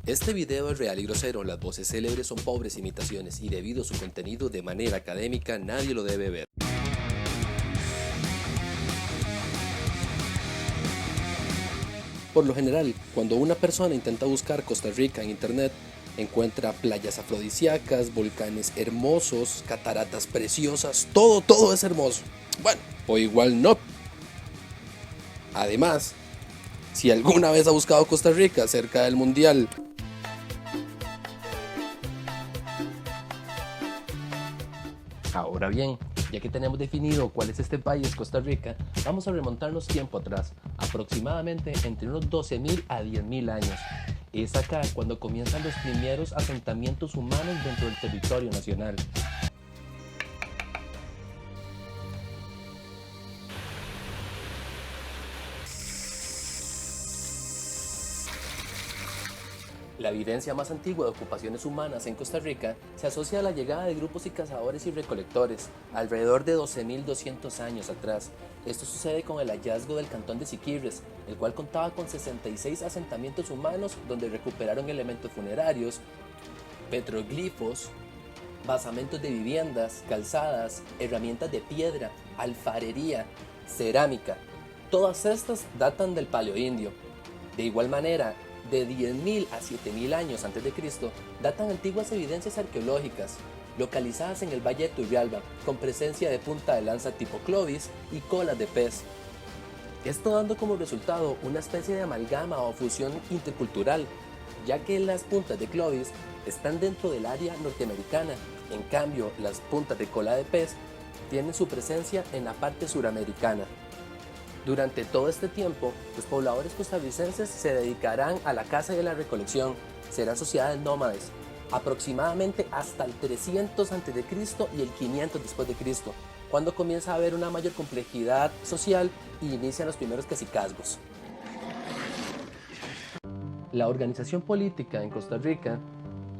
Este video es real y grosero, las voces célebres son pobres imitaciones y debido a su contenido de manera académica nadie lo debe ver. Por lo general, cuando una persona intenta buscar Costa Rica en internet, encuentra playas afrodisíacas, volcanes hermosos, cataratas preciosas, todo es hermoso. Bueno, o igual no. Además, si alguna vez ha buscado Costa Rica cerca del Mundial, ahora bien, ya que tenemos definido cuál es este país, Costa Rica, vamos a remontarnos tiempo atrás, aproximadamente entre unos 12.000 a 10.000 años. Es acá cuando comienzan los primeros asentamientos humanos dentro del territorio nacional. La evidencia más antigua de ocupaciones humanas en Costa Rica se asocia a la llegada de grupos y cazadores y recolectores, alrededor de 12.200 años atrás. Esto sucede con el hallazgo del cantón de Siquirres, el cual contaba con 66 asentamientos humanos donde recuperaron elementos funerarios, petroglifos, basamentos de viviendas, calzadas, herramientas de piedra, alfarería, cerámica. Todas estas datan del Paleoindio. De igual manera, de 10.000 a 7.000 años antes de Cristo, datan antiguas evidencias arqueológicas, localizadas en el Valle de Turrialba, con presencia de punta de lanza tipo Clovis y colas de pez. Esto dando como resultado una especie de amalgama o fusión intercultural, ya que las puntas de Clovis están dentro del área norteamericana, en cambio las puntas de cola de pez tienen su presencia en la parte suramericana. Durante todo este tiempo, los pobladores costarricenses se dedicarán a la caza y a la recolección, serán sociedades nómades, aproximadamente hasta el 300 a.C. y el 500 después de Cristo, cuando comienza a haber una mayor complejidad social y inician los primeros cacicazgos. La organización política en Costa Rica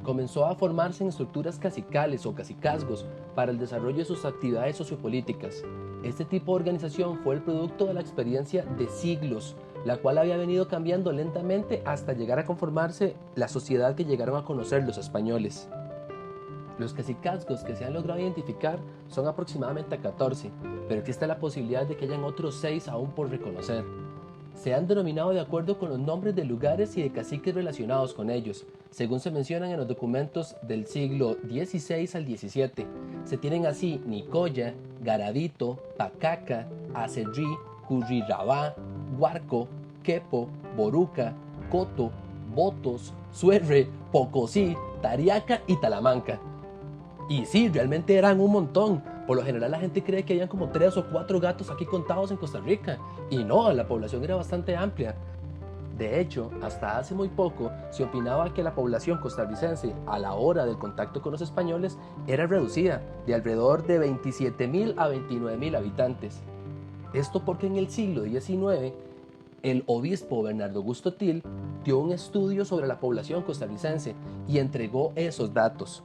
comenzó a formarse en estructuras cacicales o cacicazgos para el desarrollo de sus actividades sociopolíticas. Este tipo de organización fue el producto de la experiencia de siglos, la cual había venido cambiando lentamente hasta llegar a conformarse la sociedad que llegaron a conocer los españoles. Los cacicazgos que se han logrado identificar son aproximadamente 14, pero existe la posibilidad de que hayan otros 6 aún por reconocer. Se han denominado de acuerdo con los nombres de lugares y de caciques relacionados con ellos, según se mencionan en los documentos del siglo XVI al XVII. Se tienen así Nicoya, Garavito, Pacaca, Acerrí, Currirabá, Huarco, Quepo, Boruca, Coto, Botos, Suerre, Pocosí, Tariaca y Talamanca. Y sí, realmente eran un montón. Por lo general la gente cree que habían como 3 o 4 gatos aquí contados en Costa Rica. Y no, la población era bastante amplia. De hecho, hasta hace muy poco se opinaba que la población costarricense a la hora del contacto con los españoles era reducida, de alrededor de 27.000 a 29.000 habitantes. Esto porque en el siglo XIX el obispo Bernardo Augusto Til dio un estudio sobre la población costarricense y entregó esos datos.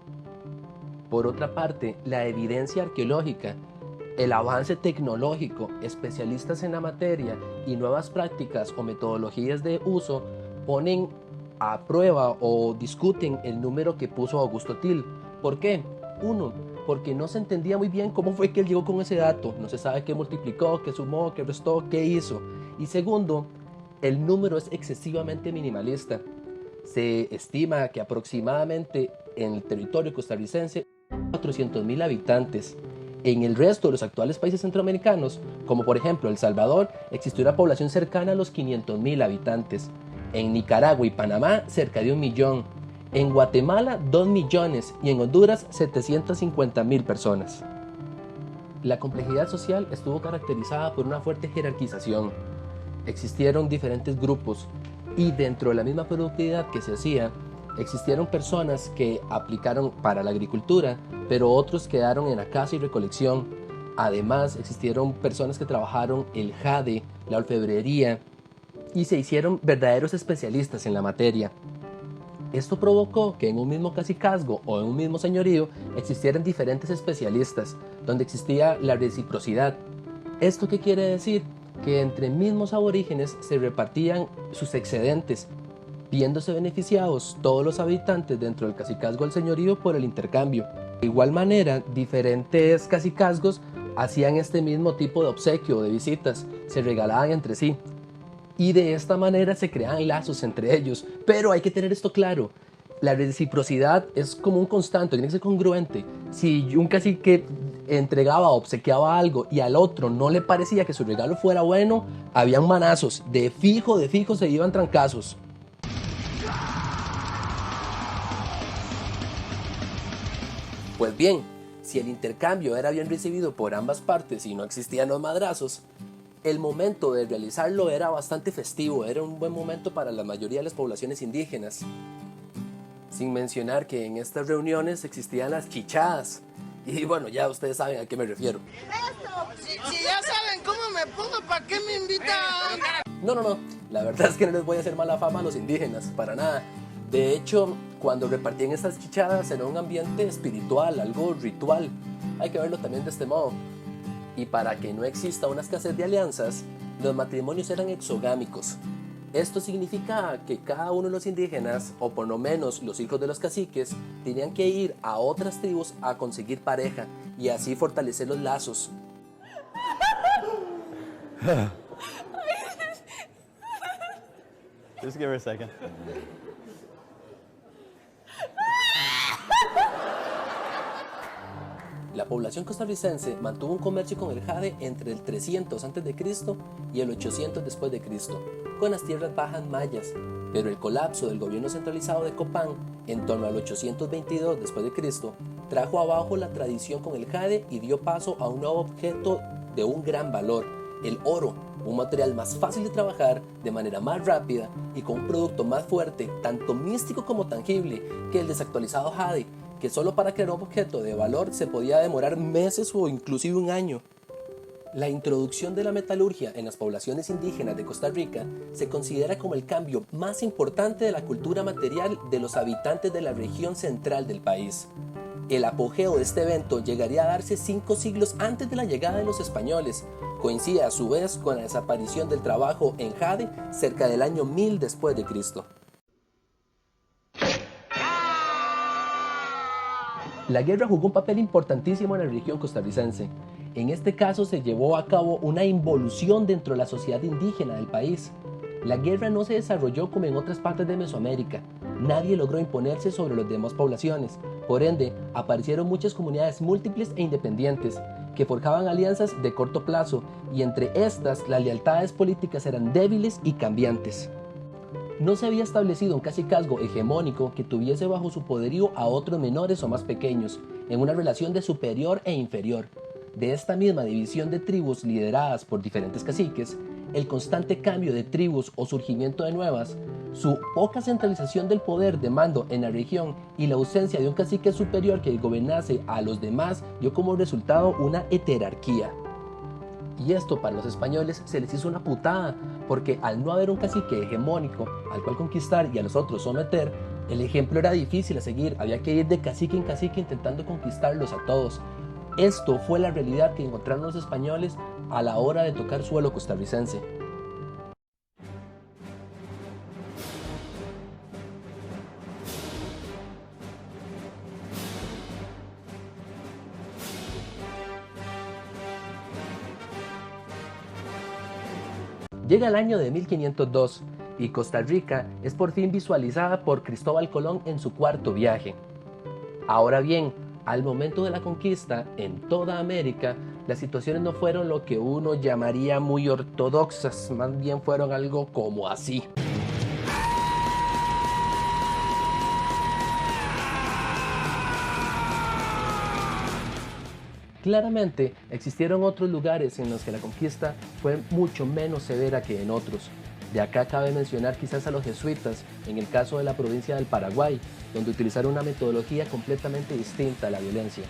Por otra parte, la evidencia arqueológica, el avance tecnológico, especialistas en la materia y nuevas prácticas o metodologías de uso ponen a prueba o discuten el número que puso Augusto Til. ¿Por qué? Uno, porque no se entendía muy bien cómo fue que él llegó con ese dato. No se sabe qué multiplicó, qué sumó, qué restó, qué hizo. Y segundo, el número es excesivamente minimalista. Se estima que aproximadamente en el territorio costarricense 400.000 habitantes. En el resto de los actuales países centroamericanos, como por ejemplo El Salvador, existió una población cercana a los 500.000 habitantes. En Nicaragua y Panamá, cerca de 1 millón. En Guatemala, 2 millones. Y en Honduras, 750.000 personas. La complejidad social estuvo caracterizada por una fuerte jerarquización. Existieron diferentes grupos y dentro de la misma productividad que se hacía, existieron personas que aplicaron para la agricultura, pero otros quedaron en la caza y recolección. Además, existieron personas que trabajaron el jade, la orfebrería, y se hicieron verdaderos especialistas en la materia. Esto provocó que en un mismo cacicazgo o en un mismo señorío existieran diferentes especialistas, donde existía la reciprocidad. ¿Esto qué quiere decir? Que entre mismos aborígenes se repartían sus excedentes viéndose beneficiados todos los habitantes dentro del cacicazgo del señorío por el intercambio. De igual manera, diferentes cacicazgos hacían este mismo tipo de obsequio o de visitas, se regalaban entre sí. Y de esta manera se creaban lazos entre ellos. Pero hay que tener esto claro, la reciprocidad es como un constante, tiene que ser congruente. Si un cacique entregaba o obsequiaba algo y al otro no le parecía que su regalo fuera bueno, habían manazos, de fijo se iban trancazos. Pues bien, si el intercambio era bien recibido por ambas partes y no existían los madrazos, el momento de realizarlo era bastante festivo, era un buen momento para la mayoría de las poblaciones indígenas. Sin mencionar que en estas reuniones existían las chichadas. Y bueno, ya ustedes saben a qué me refiero. Si ya saben cómo me pongo, ¿para qué me invitan? No, la verdad es que no les voy a hacer mala fama a los indígenas, para nada. De hecho, cuando repartían estas chichadas era un ambiente espiritual, algo ritual. Hay que verlo también de este modo. Y para que no exista una escasez de alianzas, los matrimonios eran exogámicos. Esto significa que cada uno de los indígenas, o por lo menos los hijos de los caciques, tenían que ir a otras tribus a conseguir pareja y así fortalecer los lazos. Just give her a second. La población costarricense mantuvo un comercio con el jade entre el 300 a.C. y el 800 después de Cristo, con las tierras bajas mayas, pero el colapso del gobierno centralizado de Copán en torno al 822 después de Cristo trajo abajo la tradición con el jade y dio paso a un nuevo objeto de un gran valor, el oro, un material más fácil de trabajar, de manera más rápida y con un producto más fuerte, tanto místico como tangible, que el desactualizado jade, que solo para crear un objeto de valor se podía demorar meses o inclusive un año. La introducción de la metalurgia en las poblaciones indígenas de Costa Rica se considera como el cambio más importante de la cultura material de los habitantes de la región central del país. El apogeo de este evento llegaría a darse 5 siglos antes de la llegada de los españoles. Coincide a su vez con la desaparición del trabajo en jade cerca del año 1000 después de Cristo. La guerra jugó un papel importantísimo en la región costarricense. En este caso se llevó a cabo una involución dentro de la sociedad indígena del país. La guerra no se desarrolló como en otras partes de Mesoamérica. Nadie logró imponerse sobre las demás poblaciones. Por ende, aparecieron muchas comunidades múltiples e independientes que forjaban alianzas de corto plazo y entre estas las lealtades políticas eran débiles y cambiantes. No se había establecido un cacicazgo hegemónico que tuviese bajo su poderío a otros menores o más pequeños, en una relación de superior e inferior. De esta misma división de tribus lideradas por diferentes caciques, el constante cambio de tribus o surgimiento de nuevas, su poca centralización del poder de mando en la región y la ausencia de un cacique superior que gobernase a los demás dio como resultado una heterarquía. Y esto para los españoles se les hizo una putada, porque al no haber un cacique hegemónico al cual conquistar y a los otros someter, el ejemplo era difícil a seguir, había que ir de cacique en cacique intentando conquistarlos a todos. Esto fue la realidad que encontraron los españoles a la hora de tocar suelo costarricense. Llega el año de 1502 y Costa Rica es por fin visualizada por Cristóbal Colón en su cuarto viaje. Ahora bien, al momento de la conquista en toda América, las situaciones no fueron lo que uno llamaría muy ortodoxas, más bien fueron algo como así. Claramente, existieron otros lugares en los que la conquista fue mucho menos severa que en otros. De acá cabe mencionar quizás a los jesuitas, en el caso de la provincia del Paraguay, donde utilizaron una metodología completamente distinta a la violencia.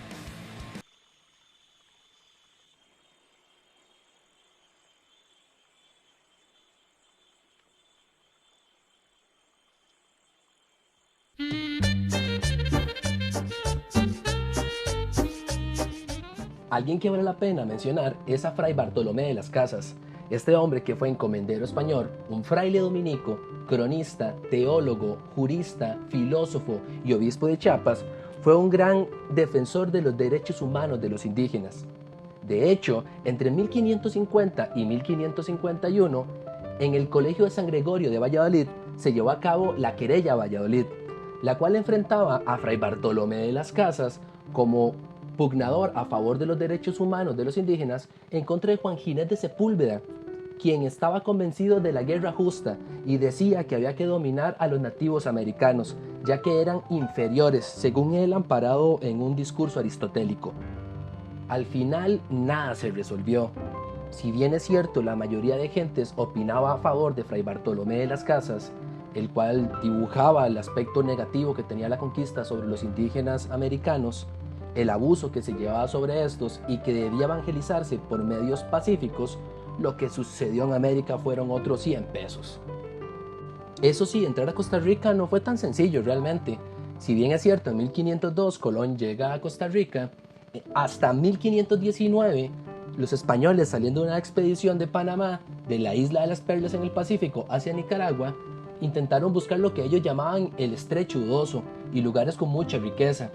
Alguien que vale la pena mencionar es a Fray Bartolomé de las Casas. Este hombre, que fue encomendero español, un fraile dominico, cronista, teólogo, jurista, filósofo y obispo de Chiapas, fue un gran defensor de los derechos humanos de los indígenas. De hecho, entre 1550 y 1551, en el Colegio de San Gregorio de Valladolid se llevó a cabo la Querella Valladolid, la cual enfrentaba a Fray Bartolomé de las Casas como pugnador a favor de los derechos humanos de los indígenas en contra de Juan Ginés de Sepúlveda, quien estaba convencido de la guerra justa y decía que había que dominar a los nativos americanos, ya que eran inferiores, según él amparado en un discurso aristotélico. Al final nada se resolvió. Si bien es cierto, la mayoría de gentes opinaba a favor de Fray Bartolomé de las Casas, el cual dibujaba el aspecto negativo que tenía la conquista sobre los indígenas americanos, el abuso que se llevaba sobre estos y que debía evangelizarse por medios pacíficos, lo que sucedió en América fueron otros 100 pesos. Eso sí, entrar a Costa Rica no fue tan sencillo realmente. Si bien es cierto, en 1502 Colón llega a Costa Rica, hasta 1519 los españoles, saliendo de una expedición de Panamá, de la isla de las Perlas en el Pacífico hacia Nicaragua, intentaron buscar lo que ellos llamaban el Estrecho Dudoso y lugares con mucha riqueza.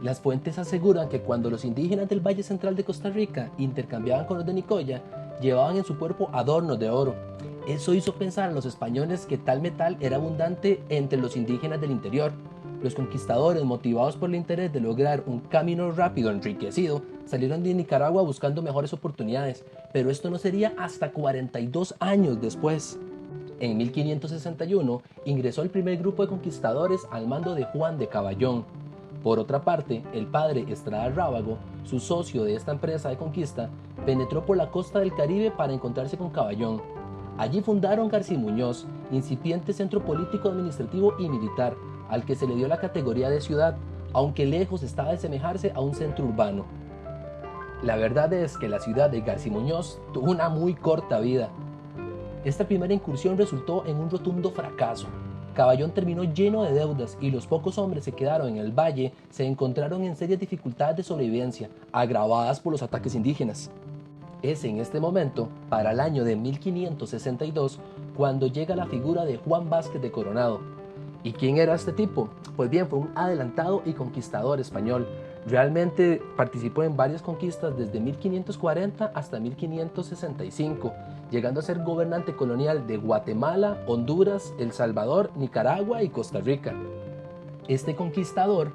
Las fuentes aseguran que cuando los indígenas del Valle Central de Costa Rica intercambiaban con los de Nicoya, llevaban en su cuerpo adornos de oro. Eso hizo pensar a los españoles que tal metal era abundante entre los indígenas del interior. Los conquistadores, motivados por el interés de lograr un camino rápido enriquecido, salieron de Nicaragua buscando mejores oportunidades, pero esto no sería hasta 42 años después. En 1561 ingresó el primer grupo de conquistadores al mando de Juan de Caballón. Por otra parte, el padre Estrada Rábago, su socio de esta empresa de conquista, penetró por la costa del Caribe para encontrarse con Caballón. Allí fundaron Garcimuñoz, incipiente centro político, administrativo y militar, al que se le dio la categoría de ciudad, aunque lejos estaba de semejarse a un centro urbano. La verdad es que la ciudad de Garcimuñoz tuvo una muy corta vida. Esta primera incursión resultó en un rotundo fracaso. Caballón terminó lleno de deudas y los pocos hombres que quedaron en el valle se encontraron en serias dificultades de sobrevivencia, agravadas por los ataques indígenas. Es en este momento, para el año de 1562, cuando llega la figura de Juan Vázquez de Coronado. ¿Y quién era este tipo? Pues bien, fue un adelantado y conquistador español. Realmente participó en varias conquistas desde 1540 hasta 1565, llegando a ser gobernante colonial de Guatemala, Honduras, El Salvador, Nicaragua y Costa Rica. Este conquistador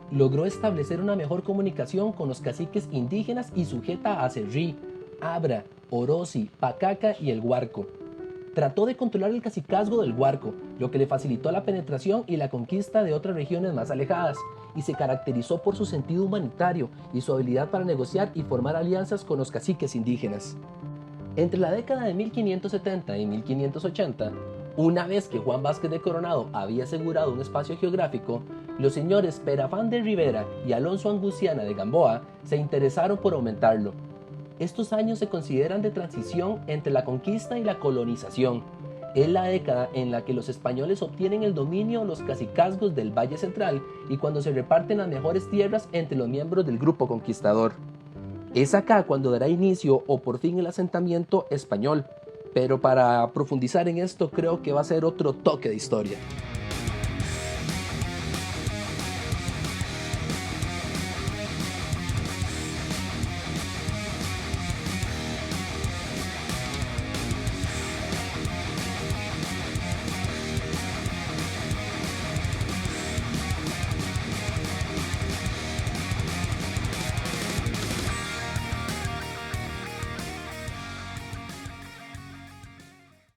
logró establecer una mejor comunicación con los caciques indígenas y sujeta a Acerrí, Abra, Orosi, Pacaca y el Huarco. Trató de controlar el cacicazgo del Huarco, lo que le facilitó la penetración y la conquista de otras regiones más alejadas, y se caracterizó por su sentido humanitario y su habilidad para negociar y formar alianzas con los caciques indígenas. Entre la década de 1570 y 1580, una vez que Juan Vázquez de Coronado había asegurado un espacio geográfico, los señores Perafán de Rivera y Alonso Anguciana de Gamboa se interesaron por aumentarlo. Estos años se consideran de transición entre la conquista y la colonización. Es la década en la que los españoles obtienen el dominio de los cacicazgos del Valle Central y cuando se reparten las mejores tierras entre los miembros del grupo conquistador. Es acá cuando dará inicio o por fin el asentamiento español, pero para profundizar en esto creo que va a ser otro toque de historia.